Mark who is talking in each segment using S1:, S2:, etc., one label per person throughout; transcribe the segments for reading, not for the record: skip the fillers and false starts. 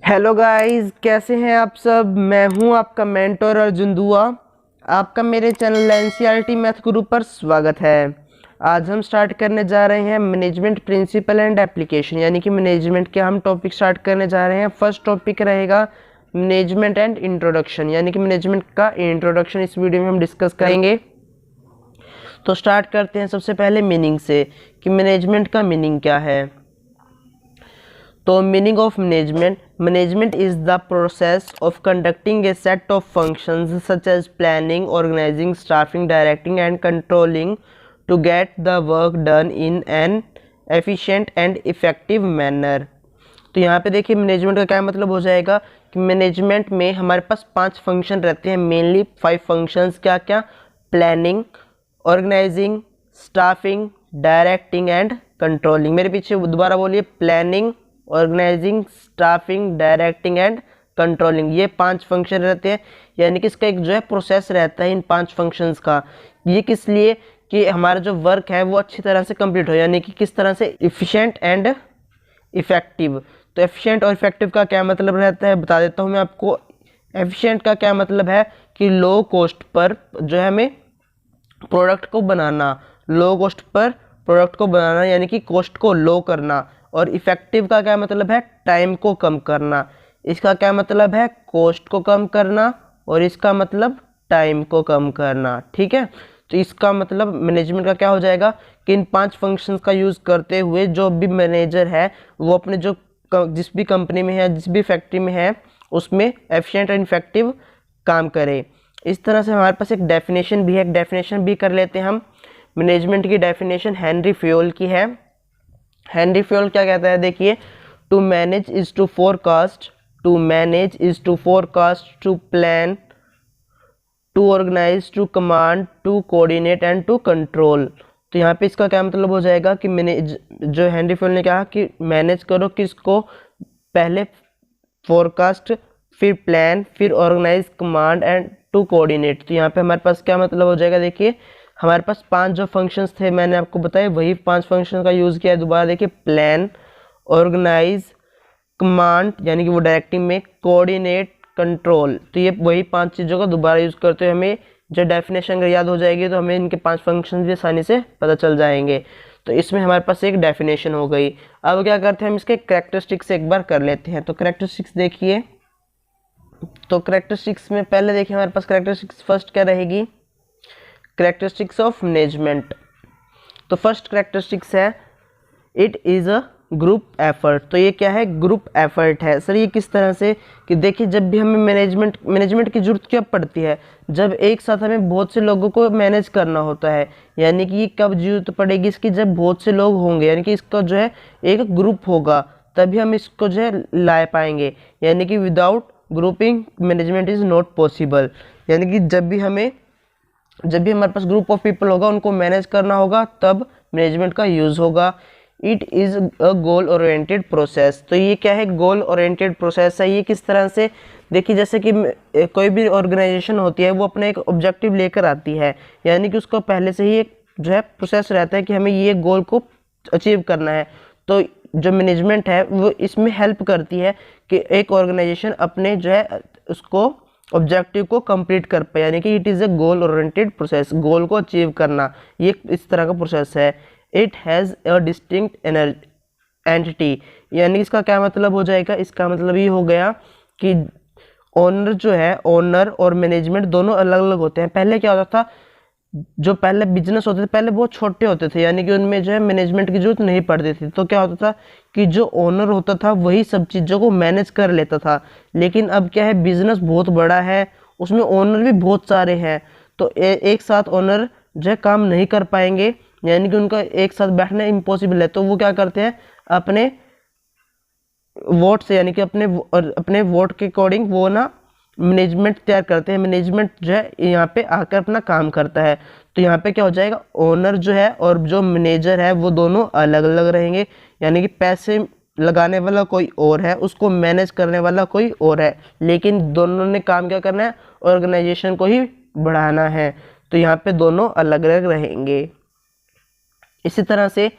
S1: Hello guys, कैसे हैं आप सब। मैं हूं आपका मेंटर अर्जुन दुआ। आपका मेरे चैनल एनसीईआरटी मैथ गुरु पर स्वागत है। आज हम स्टार्ट करने जा रहे हैं मैनेजमेंट प्रिंसिपल एंड एप्लीकेशन, यानी कि मैनेजमेंट के हम टॉपिक स्टार्ट करने जा रहे हैं। फर्स्ट टॉपिक रहेगा मैनेजमेंट एंड इंट्रोडक्शन, यानी कि मैनेजमेंट का इंट्रोडक्शन इस वीडियो में हम डिस्कस करेंगे। तो स्टार्ट करते हैं सबसे पहले मीनिंग से कि मैनेजमेंट का मीनिंग क्या है। तो meaning of management is the process of conducting a set of functions such as planning, organising, staffing, directing and controlling to get the work done in an efficient and effective manner. तो यहाँ पे देखिए management का क्या मतलब हो जाएगा कि मैनेजमेंट में हमारे पास 5 फंक्शन रहते हैं, मेनली 5 फंक्शंस। क्या क्या? Planning, organising, staffing, directing and controlling. मेरे पीछे दोबारा बोलिए, planning, organising, staffing, directing and controlling. ये 5 फंक्शन रहते हैं, यानी कि इसका एक जो है प्रोसेस रहता है इन 5 फंक्शंस का। ये किस लिए? कि हमारा जो वर्क है वो अच्छी तरह से कंप्लीट हो, यानी कि किस तरह से इफिशिएंट एंड इफेक्टिव। तो एफिशिएंट और इफेक्टिव का क्या मतलब रहता है बता देता हूँ मैं आपको। एफिशिएंट का क्या मतलब है कि लो कॉस्ट पर जो है हमें प्रोडक्ट को बनाना, लो कॉस्ट पर प्रोडक्ट को बनाना, यानी कि कॉस्ट को लो करना। और इफेक्टिव का क्या मतलब है? टाइम को कम करना। इसका क्या मतलब है? कॉस्ट को कम करना, और इसका मतलब टाइम को कम करना। ठीक है, तो इसका मतलब मैनेजमेंट का क्या हो जाएगा कि इन 5 फंक्शंस का यूज़ करते हुए जो भी मैनेजर है वो अपने जो जिस भी कंपनी में है, जिस भी फैक्ट्री में है, उसमें एफिशिएंट एंड इफेक्टिव काम करे। इस तरह से हमारे पास एक डेफिनेशन भी है, एक डेफिनेशन भी कर लेते हैं हम। मैनेजमेंट की डेफिनेशन हेनरी फ्योल की है। हेनरी फ्योल क्या कहता है, देखिए, to manage is to forecast, to manage is to forecast, to plan, to organise, to command, to coordinate and to control. तो यहाँ पे इसका क्या मतलब हो जाएगा कि मैनेज, जो हेनरी फ्योल ने कहा कि मैनेज करो किसको? पहले फोरकास्ट, फिर प्लान, फिर organise, command and to coordinate. तो यहाँ पे हमारे पास क्या मतलब हो जाएगा, देखिए हमारे पास 5 जो फंक्शंस थे मैंने आपको बताया, वही 5 फंक्शन का यूज़ किया है। दोबारा देखिए, प्लान, ऑर्गेनाइज, कमांड यानी कि वो डायरेक्टिंग में, कोऑर्डिनेट, कंट्रोल। तो ये वही 5 चीज़ों का दोबारा यूज़ करते हुए हमें जो डेफिनेशन अगर याद हो जाएगी तो हमें इनके 5 फंक्शन भी आसानी से पता चल जाएंगे। तो इसमें हमारे पास एक डेफिनेशन हो गई। अब क्या करते हैं, हम इसके कैरेक्टरिस्टिक्स एक बार कर लेते हैं। तो कैरेक्टरिस्टिक्स देखिए, तो कैरेक्टरिस्टिक्स में पहले देखिए हमारे पास कैरेक्टरिस्टिक्स फर्स्ट क्या रहेगी, कैरेक्टरिस्टिक्स ऑफ मैनेजमेंट। तो फर्स्ट कैरेक्टरिस्टिक्स है it is a group effort. तो ये क्या है? ग्रुप एफर्ट है। सर ये किस तरह से? कि देखिए जब भी हमें मैनेजमेंट की जरूरत कब पड़ती है? जब एक साथ हमें बहुत से लोगों को मैनेज करना होता है। यानी कि कब जरूरत पड़ेगी इसकी? जब बहुत से लोग होंगे, यानी कि इसका जो है एक ग्रुप होगा, तभी हम इसको जो है ला पाएंगे। यानी कि without grouping management is not possible. यानी कि जब भी हमारे पास ग्रुप ऑफ पीपल होगा, उनको मैनेज करना होगा, तब मैनेजमेंट का यूज़ होगा। It is a goal oriented process. तो ये क्या है? गोल ओरिएंटेड प्रोसेस है। ये किस तरह से? देखिए जैसे कि कोई भी ऑर्गेनाइजेशन होती है वो अपने एक ऑब्जेक्टिव लेकर आती है, यानी कि उसको पहले से ही एक जो है प्रोसेस रहता है कि हमें ये गोल को अचीव करना है। तो जो मैनेजमेंट है वो इसमें हेल्प करती है कि एक ऑर्गेनाइजेशन अपने जो है उसको ऑब्जेक्टिव को कंप्लीट कर पाए। यानी कि it is a goal oriented process, goal को अचीव करना, ये इस तरह का प्रोसेस है। It has a distinct entity. यानी इसका क्या मतलब हो जाएगा? इसका मतलब ये हो गया कि ओनर जो है, ओनर और मैनेजमेंट दोनों अलग अलग होते हैं। पहले क्या होता था, जो पहले बिजनेस होते थे पहले बहुत छोटे होते थे, यानी कि उनमें जो है मैनेजमेंट की जरूरत नहीं पड़ती थी। तो क्या होता था कि जो ओनर होता था वही सब चीज़ों को मैनेज कर लेता था। लेकिन अब क्या है, बिजनेस बहुत बड़ा है, उसमें ओनर भी बहुत सारे हैं। तो एक साथ ओनर जो है काम नहीं कर पाएंगे, यानी कि उनका एक साथ बैठना इम्पॉसिबल है। तो वो क्या करते हैं, अपने वोट से, यानी कि अपने वोट के अकॉर्डिंग वो ना मैनेजमेंट तैयार करते हैं। मैनेजमेंट जो है यहाँ पे आकर अपना काम करता है। तो यहाँ पे क्या हो जाएगा, ओनर जो है और जो मैनेजर है वो दोनों अलग अलग रहेंगे। यानी कि पैसे लगाने वाला कोई और है, उसको मैनेज करने वाला कोई और है, लेकिन दोनों ने काम क्या करना है, ऑर्गेनाइजेशन को ही बढ़ाना है। तो यहाँ पे दोनों अलग अलग रहेंगे। इसी तरह से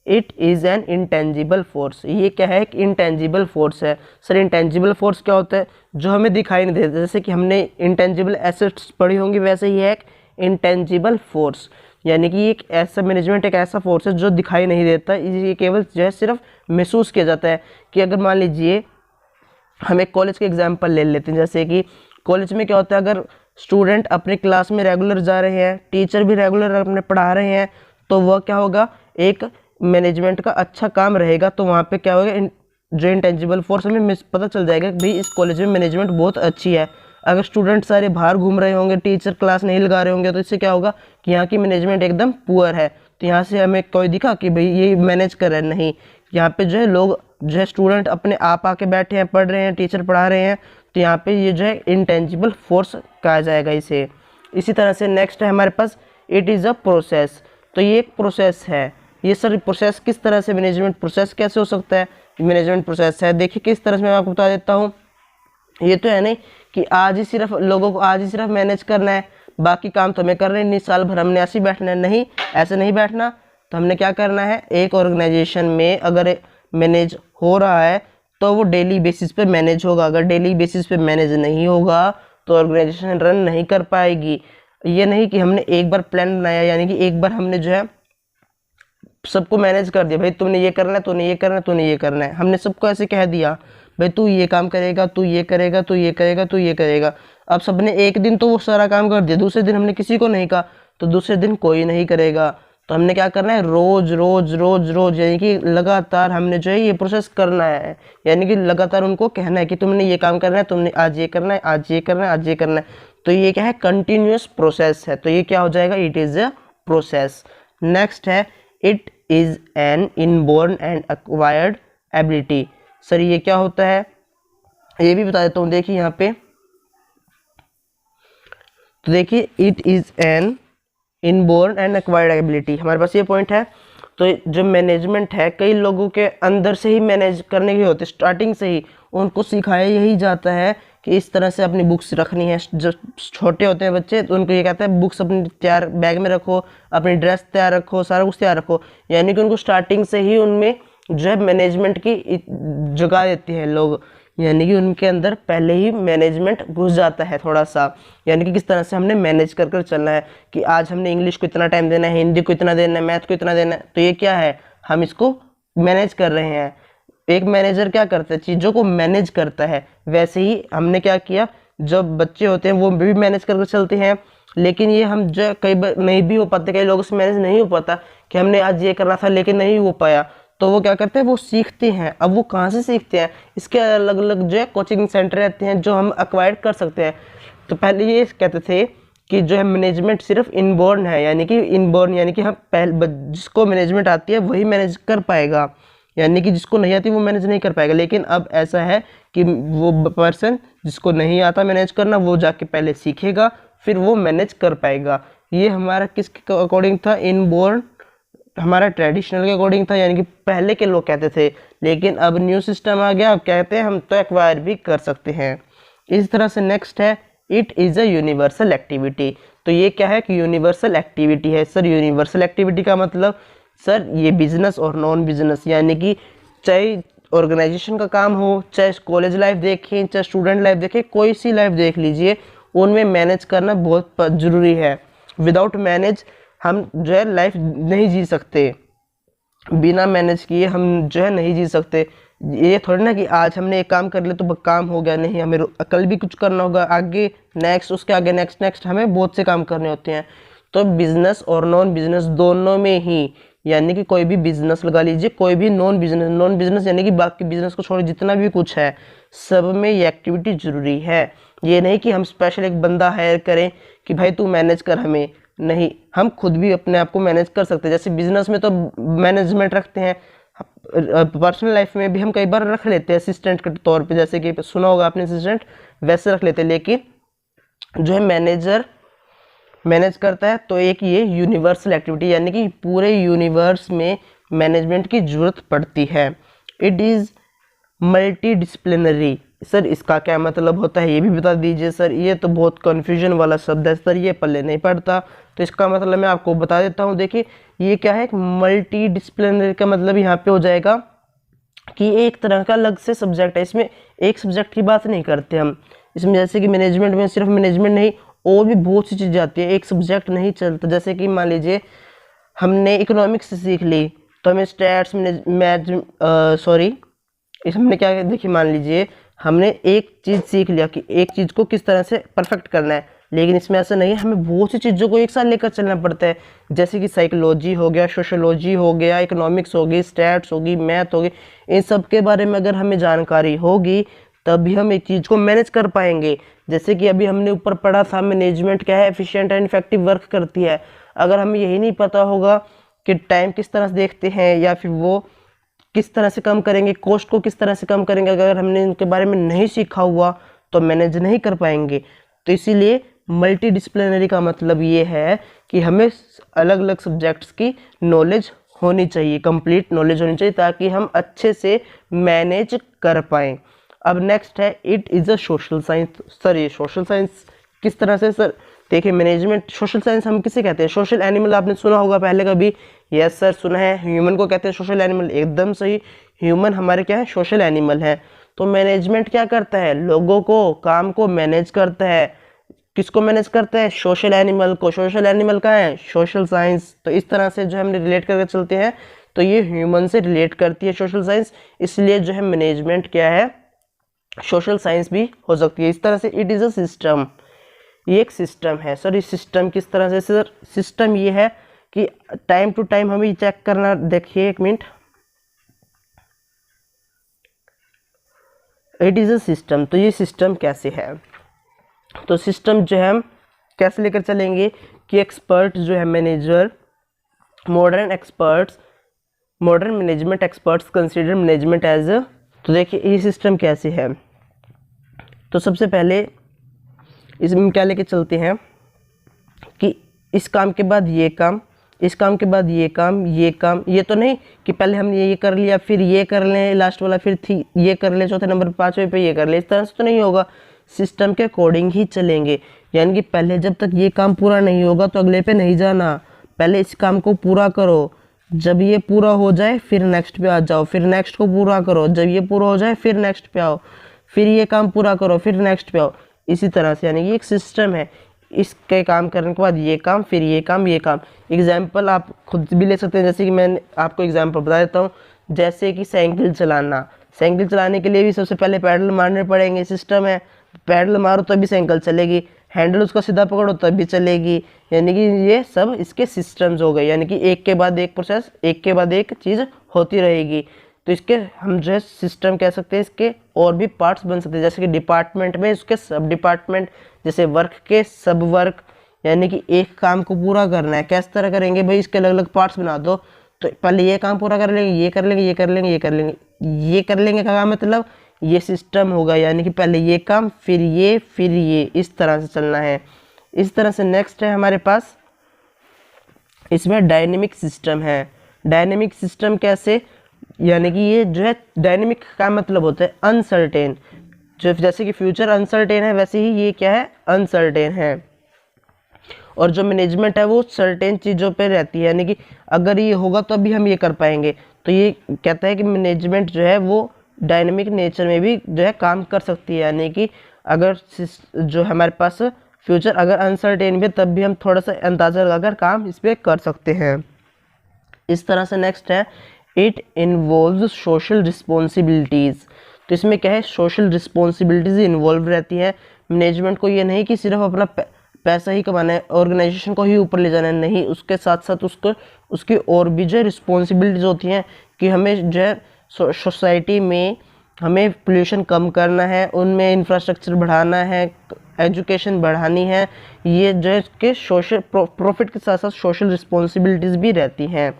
S1: it is N intangible force. ये क्या है? एक इंटेंजिबल फोर्स है। सर इंटेंजिबल फोर्स क्या होता है? जो हमें दिखाई नहीं देता। जैसे कि हमने इंटेंजिबल एसेट्स पढ़ी होंगी, वैसे ही है एक इंटेंजिबल फोर्स, यानी कि एक ऐसा मैनेजमेंट एक ऐसा फोर्स है जो दिखाई नहीं देता, ये केवल जो है सिर्फ महसूस किया जाता है। कि अगर मान लीजिए हम एक कॉलेज के एग्जाम्पल ले लेते हैं, जैसे कि कॉलेज में क्या होता है, अगर स्टूडेंट अपने क्लास में रेगुलर जा रहे हैं, टीचर भी रेगुलर अपने पढ़ा रहे हैं, तो वह क्या होगा? एक मैनेजमेंट का अच्छा काम रहेगा। तो वहाँ पे क्या होगा? जो इंटेंजिबल फोर्स हमें पता चल जाएगा कि भाई इस कॉलेज में मैनेजमेंट बहुत अच्छी है। अगर स्टूडेंट सारे बाहर घूम रहे होंगे, टीचर क्लास नहीं लगा रहे होंगे, तो इससे क्या होगा कि यहाँ की मैनेजमेंट एकदम पुअर है। तो यहाँ से हमें कोई दिखा कि भाई ये मैनेज कर रहे हैं? नहीं, यहाँ पे जो है लोग जो है स्टूडेंट अपने आप आके बैठे हैं, पढ़ रहे हैं, टीचर पढ़ा रहे हैं। तो यहाँ पे ये जो है इंटेंजिबल फोर्स कहा जाएगा इसे। इसी तरह से नेक्स्ट है हमारे पास इट इज़ अ प्रोसेस। तो ये एक प्रोसेस है। ये सर प्रोसेस किस तरह से, मैनेजमेंट प्रोसेस कैसे हो सकता है? मैनेजमेंट प्रोसेस है, देखिए किस तरह से, मैं आपको बता देता हूँ। ये तो है नहीं कि आज ही सिर्फ लोगों को आज ही सिर्फ मैनेज करना है, बाकी काम तो हमें कर रहे हैं नहीं, साल भर हमने ऐसे ही बैठना है। नहीं, ऐसे नहीं बैठना। तो हमने क्या करना है? एक ऑर्गेनाइजेशन में अगर मैनेज हो रहा है तो वो डेली बेसिस पे मैनेज होगा। अगर डेली बेसिस पे मैनेज नहीं होगा तो ऑर्गेनाइजेशन रन नहीं कर पाएगी। ये नहीं कि हमने एक बार प्लान बनाया, यानी कि एक बार हमने जो है सबको मैनेज कर दिया, भाई तुमने ये करना है, तूने ये करना है, तूने ये करना है। हमने सबको ऐसे कह दिया, भाई तू ये काम करेगा, तू ये करेगा, तू ये करेगा, तू ये करेगा। अब सबने एक दिन तो वो सारा काम कर दिया, दूसरे दिन हमने किसी को नहीं कहा, तो दूसरे दिन कोई नहीं करेगा। तो हमने क्या करना है? रोज रोज रोज रोज, यानी कि लगातार हमने जो है ये प्रोसेस करना है। यानी कि लगातार उनको कहना है कि तुमने ये काम करना है, तुमने आज ये करना है, आज ये करना है, आज ये करना है। तो ये क्या है? कंटिन्यूअस प्रोसेस है। तो ये क्या हो जाएगा? It is a process. Next है it is an inborn and acquired ability. Sir ये क्या होता है? ये भी बता देता हूँ। देखिए यहाँ पे, तो देखिए it is an inborn and acquired ability, हमारे पास ये पॉइंट है। तो जो मैनेजमेंट है, कई लोगों के अंदर से ही मैनेज करने की होती है, स्टार्टिंग से ही उनको सिखाया यही जाता है कि इस तरह से अपनी बुक्स रखनी है। जो छोटे होते हैं बच्चे, तो उनको ये कहता है बुक्स अपनी तैयार बैग में रखो, अपनी ड्रेस तैयार रखो, सारा कुछ तैयार रखो। यानी कि उनको स्टार्टिंग से ही उनमें जो है मैनेजमेंट की जगह देती है लोग, यानी कि उनके अंदर पहले ही मैनेजमेंट घुस जाता है थोड़ा सा। यानी कि किस तरह से हमने मैनेज कर चलना है, कि आज हमने इंग्लिश को इतना टाइम देना है, हिंदी को इतना देना है, मैथ को इतना देना है। तो ये क्या है? हम इसको मैनेज कर रहे हैं। एक मैनेजर क्या करता है? चीज़ों को मैनेज करता है। वैसे ही हमने क्या किया, जब बच्चे होते हैं वो भी मैनेज करके चलते हैं, लेकिन ये हम जो कई बार नहीं भी हो पाते, कई लोगों से मैनेज नहीं हो पाता कि हमने आज ये करना था लेकिन नहीं हो पाया, तो वो क्या करते हैं? वो सीखते हैं। अब वो कहाँ से सीखते हैं? इसके अलग अलग जो है कोचिंग सेंटर रहते हैं जो हम एक्वायर कर सकते हैं। तो पहले ये कहते थे कि जो है मैनेजमेंट सिर्फ इनबोर्न है, यानी कि इनबोर्न यानी कि हम पहले जिसको मैनेजमेंट आती है वही मैनेज कर पाएगा, यानी कि जिसको नहीं आती वो मैनेज नहीं कर पाएगा। लेकिन अब ऐसा है कि वो पर्सन जिसको नहीं आता मैनेज करना, वो जाके पहले सीखेगा, फिर वो मैनेज कर पाएगा। ये हमारा किसके अकॉर्डिंग था? इनबोर्न, हमारा ट्रेडिशनल के अकॉर्डिंग था, यानी कि पहले के लोग कहते थे। लेकिन अब न्यू सिस्टम आ गया, अब कहते हैं हम तो एक्वायर भी कर सकते हैं। इस तरह से नेक्स्ट है it is a universal activity. तो ये क्या है? कि यूनिवर्सल एक्टिविटी है। सर यूनिवर्सल एक्टिविटी का मतलब, सर ये बिजनेस और नॉन बिजनेस, यानी कि चाहे ऑर्गेनाइजेशन का काम हो, चाहे कॉलेज लाइफ देखें, चाहे स्टूडेंट लाइफ देखें, कोई सी लाइफ देख लीजिए, उनमें मैनेज करना बहुत ज़रूरी है। विदाउट मैनेज हम जो है लाइफ नहीं जी सकते, बिना मैनेज किए हम जो है नहीं जी सकते। ये थोड़ी ना कि आज हमने एक काम कर लिया तो काम हो गया, नहीं, हमें कल भी कुछ करना होगा, आगे नेक्स्ट, उसके आगे नेक्स्ट, हमें बहुत से काम करने होते हैं। तो बिजनेस और नॉन बिजनेस दोनों में ही, यानी कि कोई भी बिजनेस लगा लीजिए, कोई भी नॉन बिजनेस यानी कि बाकी बिजनेस को छोड़ जितना भी कुछ है, सब में ये एक्टिविटी जरूरी है। ये नहीं कि हम स्पेशल एक बंदा हायर करें कि भाई तू मैनेज कर, हमें नहीं, हम खुद भी अपने आप को मैनेज कर सकते हैं। जैसे बिजनेस में तो मैनेजमेंट रखते हैं, पर्सनल लाइफ में भी हम कई बार रख लेते हैं असिस्टेंट के तौर पे, जैसे कि सुना होगा आपने असिस्टेंट, वैसे रख लेते हैं। लेकिन जो है मैनेजर मैनेज करता है, तो एक ये यूनिवर्सल एक्टिविटी, यानी कि पूरे यूनिवर्स में मैनेजमेंट की जरूरत पड़ती है। It is multi disciplinary, sir इसका क्या मतलब होता है ये भी बता दीजिए सर, ये तो बहुत कन्फ्यूजन वाला शब्द है सर, ये पल्ले नहीं पड़ता। तो इसका मतलब मैं आपको बता देता हूँ। देखिए ये क्या है, मल्टी डिसिप्लिनरी का मतलब यहाँ पे हो जाएगा कि एक तरह का अलग से सब्जेक्ट है, इसमें एक सब्जेक्ट की बात नहीं करते हम इसमें। जैसे कि मैनेजमेंट में सिर्फ मैनेजमेंट नहीं, और भी बहुत सी चीज़ें आती है, एक सब्जेक्ट नहीं चलता। जैसे कि मान लीजिए हमने इकोनॉमिक्स सीख ली, तो हमें स्टैट्स हमने क्या, देखिए मान लीजिए हमने एक चीज़ सीख लिया कि एक चीज़ को किस तरह से परफेक्ट करना है, लेकिन इसमें ऐसा नहीं है, हमें बहुत सी चीज़ों को एक साथ लेकर चलना पड़ता है। जैसे कि साइकोलॉजी हो गया, सोशोलॉजी हो गया, इकोनॉमिक्स होगी, स्टैट्स होगी, मैथ होगी, इन सब के बारे में अगर हमें जानकारी होगी तभी हम एक चीज़ को मैनेज कर पाएंगे। जैसे कि अभी हमने ऊपर पढ़ा था, मैनेजमेंट क्या है, एफिशिएंट एंड इफेक्टिव वर्क करती है। अगर हमें यही नहीं पता होगा कि टाइम किस तरह से देखते हैं, या फिर वो किस तरह से कम करेंगे, कॉस्ट को किस तरह से कम करेंगे, अगर हमने इनके बारे में नहीं सीखा हुआ तो मैनेज नहीं कर पाएंगे। तो इसीलिए मल्टी डिसिप्लिनरी का मतलब ये है कि हमें अलग अलग सब्जेक्ट्स की नॉलेज होनी चाहिए, कंप्लीट नॉलेज होनी चाहिए, ताकि हम अच्छे से मैनेज कर पाएँ। अब नेक्स्ट है, it is a social science. Sir ये सोशल साइंस किस तरह से सर? देखिए मैनेजमेंट, सोशल साइंस हम किसे कहते हैं? सोशल एनिमल, आपने सुना होगा पहले कभी? यस सर सुना है। ह्यूमन को कहते हैं सोशल एनिमल, एकदम सही। ह्यूमन हमारे क्या है, सोशल एनिमल है। तो मैनेजमेंट क्या करता है, लोगों को, काम को मैनेज करता है। किसको मैनेज करता है? सोशल एनिमल को। सोशल एनिमल का है सोशल साइंस। तो इस तरह से जो हमने रिलेट करके चलते हैं, तो ये ह्यूमन से रिलेट करती है सोशल साइंस, इसलिए जो है मैनेजमेंट क्या है, सोशल साइंस भी हो सकती है। इस तरह से इट इज़ अ सिस्टम, ये एक सिस्टम है। सर इस सिस्टम किस तरह से? सर सिस्टम ये है कि टाइम टू टाइम हमें चेक करना। देखिए एक minute, it is a system. तो ये सिस्टम कैसे है? तो सिस्टम जो है हम कैसे लेकर चलेंगे कि एक्सपर्ट जो है manager, modern management experts consider management as a. तो देखिए ये सिस्टम कैसे है, तो सबसे पहले इसमें क्या लेके चलते हैं कि इस काम के बाद ये काम, इस काम के बाद ये काम, ये काम। ये तो नहीं कि पहले हमने ये कर लिया फिर ये कर लें लास्ट वाला, फिर ये कर लें चौथे नंबर 5वें पे ये कर लें, इस तरह से तो नहीं होगा। सिस्टम के अकॉर्डिंग ही चलेंगे, यानी कि पहले जब तक ये काम पूरा नहीं होगा तो अगले पे नहीं जाना, पहले इस काम को पूरा करो, जब ये पूरा हो जाए फिर नेक्स्ट पे आ जाओ, फिर नेक्स्ट को पूरा करो, जब ये पूरा हो जाए फिर नेक्स्ट पे आओ, फिर ये काम पूरा करो, फिर नेक्स्ट पे आओ। इसी तरह से, यानी कि एक सिस्टम है, इसके काम करने के बाद ये काम, फिर ये काम, ये काम। एग्जाम्पल आप खुद भी ले सकते हैं, जैसे कि मैंने आपको एग्जाम्पल बता देता हूँ। जैसे कि साइकिल चलाना, साइकिल चलाने के लिए भी सबसे पहले पैडल मारने पड़ेंगे, सिस्टम है। पैडल मारो तभी साइकिल चलेगी, हैंडल उसका सीधा पकड़ो तभी चलेगी, यानी कि ये सब इसके सिस्टम्स हो गए, यानी कि एक के बाद एक प्रोसेस, एक के बाद एक चीज़ होती रहेगी। तो इसके हम जो है सिस्टम कह सकते हैं, इसके और भी पार्ट्स बन सकते हैं, जैसे कि डिपार्टमेंट में इसके सब डिपार्टमेंट, जैसे वर्क के सब वर्क, यानी कि एक काम को पूरा करना है, किस तरह करेंगे भाई, इसके अलग अलग पार्ट्स बना दो। तो पहले ये काम पूरा कर लेंगे, ये कर लेंगे, ये कर लेंगे, ये कर लेंगे, ये कर लेंगे का मतलब ये सिस्टम होगा, यानी कि पहले ये काम फिर ये फिर ये, इस तरह से चलना है। इस तरह से नेक्स्ट है हमारे पास, इसमें डायनेमिक सिस्टम है। डायनेमिक सिस्टम कैसे? यानी कि ये जो है डायनेमिक का मतलब होता है अनसर्टेन, जो जैसे कि फ्यूचर अनसर्टेन है वैसे ही ये क्या है, अनसर्टेन है। और जो मैनेजमेंट है वो सर्टेन चीज़ों पे रहती है, यानी कि अगर ये होगा तो अभी हम ये कर पाएंगे। तो ये कहता है कि मैनेजमेंट जो है वो डायनेमिक नेचर में भी जो है काम कर सकती है, यानी कि अगर जो हमारे पास फ्यूचर अगर अनसर्टेन भी तब भी हम थोड़ा सा अंदाज़ा लगाकर काम इस पर कर सकते हैं। इस तरह से नेक्स्ट है, इट इन्वॉल्व्स सोशल रिस्पॉन्सिबिलिटीज़। तो इसमें क्या है, सोशल रिस्पॉन्सिबिलिटीज़ इन्वॉल्व रहती है। मैनेजमेंट को ये नहीं कि सिर्फ अपना पैसा ही कमाना है, ऑर्गेनाइजेशन को ही ऊपर ले जाना है, नहीं, उसके साथ साथ उसकी और भी जो रिस्पॉन्सिबिलिटीज़ होती हैं कि हमें जो है सोसाइटी में हमें पोल्यूशन कम करना है, उनमें इंफ्रास्ट्रक्चर बढ़ाना है, एजुकेशन बढ़ानी है। ये जो है कि सोशल प्रॉफिट के साथ साथ सोशल रिस्पॉन्सिबिलिटीज़ भी रहती हैं।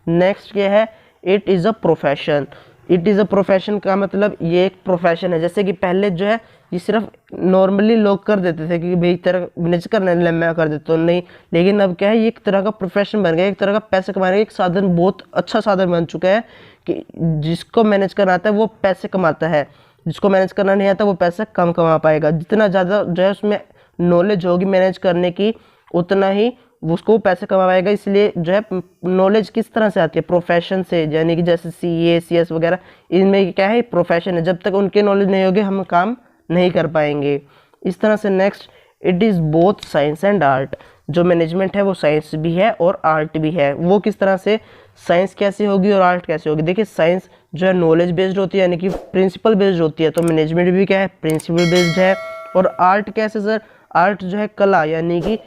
S1: नेक्स्ट क्या है, it is a profession. It is a profession का मतलब ये एक प्रोफेशन है। जैसे कि पहले जो है ये सिर्फ नॉर्मली लोग कर देते थे कि भाई तेरा मैनेज करना है मैं कर देता हूँ, नहीं। लेकिन अब क्या है, ये एक तरह का प्रोफेशन बन गया, एक तरह का पैसे कमाने का एक साधन, बहुत अच्छा साधन बन चुका है कि जिसको मैनेज करना आता है वो पैसे कमाता है, जिसको मैनेज करना नहीं आता वो पैसा कम कमा पाएगा। जितना ज़्यादा जो है उसमें नॉलेज होगी मैनेज करने की, उतना ही उसको पैसे कमाएगा। इसलिए जो है नॉलेज किस तरह से आती है, प्रोफेशन से, यानी कि जैसे CA CS वगैरह, इनमें क्या है प्रोफेशन है। जब तक उनके नॉलेज नहीं होगी हम काम नहीं कर पाएंगे। इस तरह से next, it is both science and art. जो मैनेजमेंट है वो साइंस भी है और आर्ट भी है। वो किस तरह से, साइंस कैसे होगी और आर्ट कैसे होगी? देखिए साइंस जो है नॉलेज बेस्ड होती है, यानी कि प्रिंसिपल बेस्ड होती है, तो मैनेजमेंट भी क्या है, प्रिंसिपल बेस्ड है। और आर्ट कैसे सर? आर्ट जो है कला, यानी कि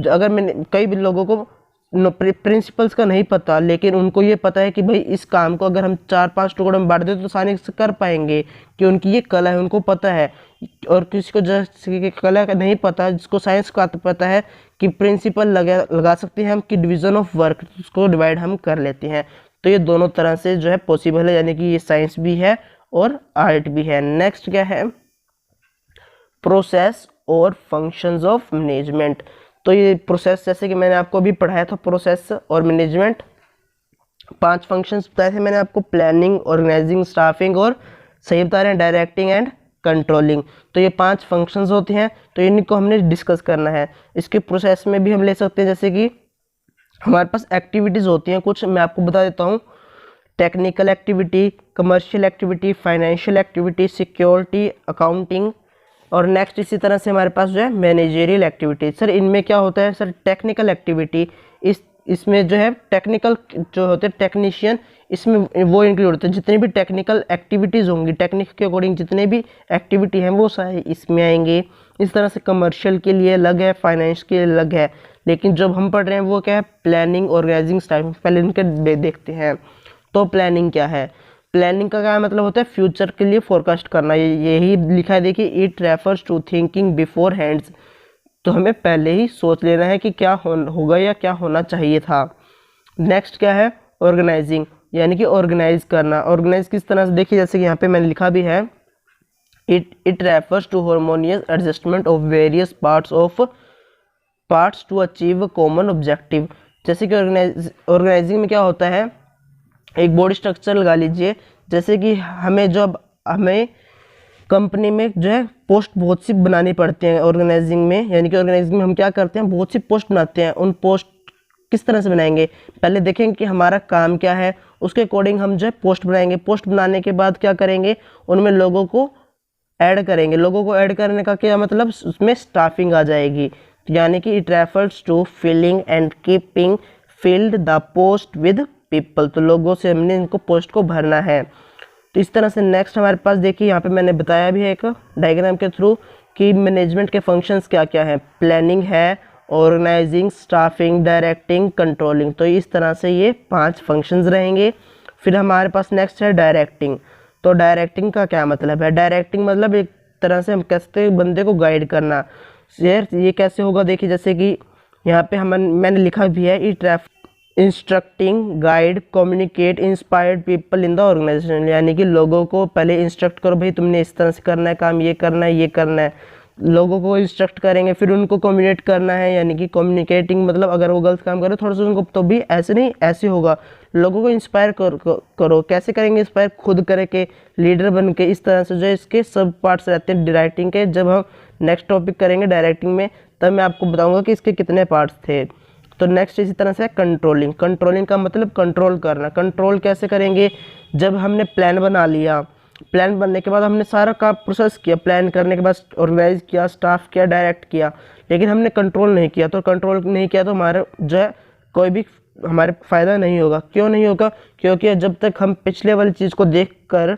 S1: अगर मैंने कई भी लोगों को प्रिंसिपल्स का नहीं पता, लेकिन उनको ये पता है कि भाई इस काम को अगर हम 4-5 टुकड़ों में बांट दें तो आसानी से कर पाएंगे, कि उनकी ये कला है, उनको पता है। और किसी को जैसे कला का नहीं पता, जिसको साइंस का पता है कि प्रिंसिपल लगा सकते हैं हम, कि डिवीज़न ऑफ वर्क, उसको डिवाइड हम कर लेते हैं। तो ये दोनों तरह से जो है पॉसिबल है, यानी कि ये साइंस भी है और आर्ट भी है। नेक्स्ट क्या है, प्रोसेस और फंक्शंस ऑफ मैनेजमेंट। तो ये प्रोसेस, जैसे कि मैंने आपको अभी पढ़ाया था, प्रोसेस और मैनेजमेंट 5 फंक्शंस बताए थे मैंने आपको, प्लानिंग, ऑर्गेनाइजिंग, स्टाफिंग और सही बता रहे हैं डायरेक्टिंग एंड कंट्रोलिंग। तो ये 5 फंक्शंस होते हैं, तो इनको हमने डिस्कस करना है। इसके प्रोसेस में भी हम ले सकते हैं, जैसे कि हमारे पास एक्टिविटीज़ होती हैं कुछ, मैं आपको बता देता हूँ। Technical activity, commercial activity, financial activity, security, accounting, और नेक्स्ट इसी तरह से हमारे पास जो है मैनेजरियल एक्टिविटी। सर इनमें क्या होता है? सर टेक्निकल एक्टिविटी, इसमें जो है टेक्निकल जो होते हैं टेक्नीशियन, इसमें वो इंक्लूड होते हैं। जितनी भी टेक्निकल एक्टिविटीज़ होंगी, टेक्निक के अकॉर्डिंग जितने भी एक्टिविटी हैं वो सारे इसमें आएंगे। इस तरह से कमर्शियल के लिए अलग है, फाइनेंस के लिए अलग है। लेकिन जब हम पढ़ रहे हैं वो क्या है, प्लानिंग, ऑर्गेनाइजिंग, स्टाफिंग। पहले इनके देखते हैं। तो प्लानिंग क्या है? प्लानिंग का क्या मतलब होता है? फ्यूचर के लिए फोरकास्ट करना। यही लिखा है, देखिए, it refers to thinking before hands. तो हमें पहले ही सोच लेना है कि क्या होगा या क्या होना चाहिए था। नेक्स्ट क्या है, ऑर्गेनाइजिंग, यानी कि ऑर्गेनाइज करना। ऑर्गेनाइज किस तरह से? देखिए जैसे कि यहाँ पे मैंने लिखा भी है, it refers to harmonious adjustment of various parts to achieve common objective. जैसे कि ऑर्गेनाइजिंग में क्या होता है, एक बॉडी स्ट्रक्चर लगा लीजिए। जैसे कि हमें कंपनी में जो है पोस्ट बहुत सी बनानी पड़ती हैं ऑर्गेनाइजिंग में, यानी कि ऑर्गेनाइजिंग में हम क्या करते हैं, बहुत सी पोस्ट बनाते हैं। उन पोस्ट किस तरह से बनाएंगे, पहले देखेंगे कि हमारा काम क्या है, उसके अकॉर्डिंग हम जो है पोस्ट बनाएंगे। पोस्ट बनाने के बाद क्या करेंगे, उनमें लोगों को ऐड करेंगे। लोगों को ऐड करने का क्या मतलब, उसमें स्टाफिंग आ जाएगी। यानी कि it refers to filling and keeping filled the post with people. तो लोगों से हमने इनको पोस्ट को भरना है। तो इस तरह से नेक्स्ट हमारे पास देखिए, यहाँ पे मैंने बताया भी है एक डायग्राम के थ्रू कि मैनेजमेंट के फंक्शंस क्या क्या हैं। प्लानिंग है, ऑर्गेनाइजिंग, स्टाफिंग, डायरेक्टिंग, कंट्रोलिंग। तो इस तरह से ये 5 फंक्शंस रहेंगे। फिर हमारे पास नेक्स्ट है डायरेक्टिंग। तो डायरेक्टिंग का क्या मतलब है? डायरेक्टिंग मतलब एक तरह से हम कहते हैं बंदे को गाइड करना। ये कैसे होगा? देखिए जैसे कि यहाँ पे मैंने लिखा भी है, it instructing, guide, communicate, inspired people in the organisation. यानी कि लोगों को पहले इंस्ट्रक्ट करो, भाई तुमने इस तरह से करना है काम, ये करना है, ये करना है। लोगों को इंस्ट्रक्ट करेंगे, फिर उनको कम्युनिकेट करना है। यानी कि कम्युनिकेटिंग मतलब अगर वो गलत काम करे थोड़ा सा उनको, तो भी ऐसे नहीं, ऐसे होगा। लोगों को इंस्पायर करो। कैसे करेंगे इंस्पायर? खुद करके, लीडर बन के। इस तरह से जो इसके सब पार्ट्स रहते हैं डायरेक्टिंग के। जब हम नेक्स्ट टॉपिक करेंगे डायरेक्टिंग में, तब मैं आपको बताऊँगा कि इसके कितने पार्ट्स थे। तो नेक्स्ट इसी तरह से कंट्रोलिंग। कंट्रोलिंग का मतलब कंट्रोल करना। कंट्रोल कैसे करेंगे? जब हमने प्लान बना लिया, प्लान बनने के बाद हमने सारा काम प्रोसेस किया, प्लान करने के बाद ऑर्गेनाइज किया, स्टाफ किया, डायरेक्ट किया, लेकिन हमने कंट्रोल नहीं किया। तो कंट्रोल नहीं किया तो हमारा जो है कोई भी हमारे फ़ायदा नहीं होगा। क्यों नहीं होगा? क्योंकि जब तक हम पिछले वाली चीज़ को देखकर,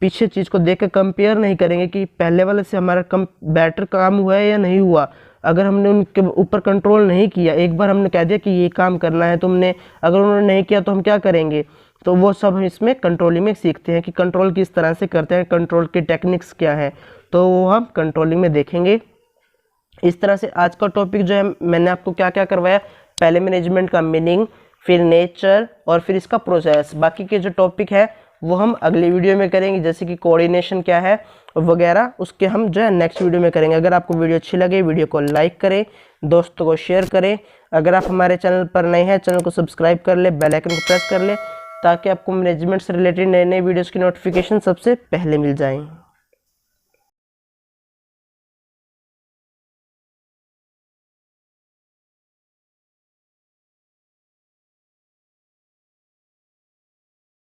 S1: पीछे चीज़ को देख कर कंपेयर नहीं करेंगे कि पहले वाले से हमारा बेटर काम हुआ है या नहीं हुआ। अगर हमने उनके ऊपर कंट्रोल नहीं किया, एक बार हमने कह दिया कि ये काम करना है तुमने, अगर उन्होंने नहीं किया तो हम क्या करेंगे? तो वो सब हम इसमें कंट्रोलिंग में सीखते हैं कि कंट्रोल किस तरह से करते हैं, कंट्रोल की टेक्निक्स क्या है, तो वो हम कंट्रोलिंग में देखेंगे। इस तरह से आज का टॉपिक जो है मैंने आपको क्या क्या करवाया, पहले मैनेजमेंट का मीनिंग, फिर नेचर और फिर इसका प्रोसेस। बाकी के जो टॉपिक है वो हम अगली वीडियो में करेंगे, जैसे कि कोऑर्डिनेशन क्या है वगैरह, उसके हम जो है नेक्स्ट वीडियो में करेंगे। अगर आपको वीडियो अच्छी लगे वीडियो को लाइक करें, दोस्तों को शेयर करें। अगर आप हमारे चैनल पर नए हैं चैनल को सब्सक्राइब कर ले, बेल आइकन को प्रेस कर ले, ताकि आपको मैनेजमेंट से रिलेटेड नए नए वीडियोज़ की नोटिफिकेशन सबसे पहले मिल जाएँ।